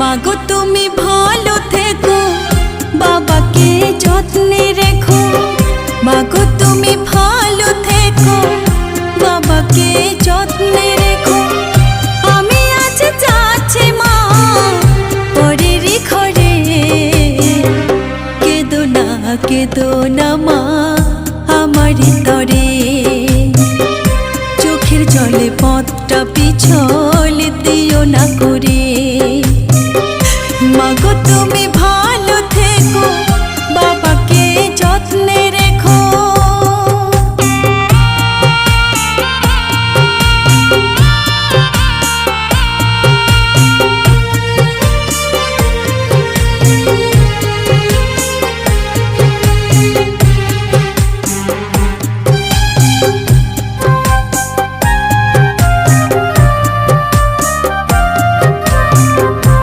মাগো তুমি ভালো থেকো, বাবাকে যত্নে রেখো। মাগো তুমি ভালো থেকো, বাবাকে যত্নে রেখো। আমি আজ যাচ্ছি মা পরেরই ঘরে, কেঁদো না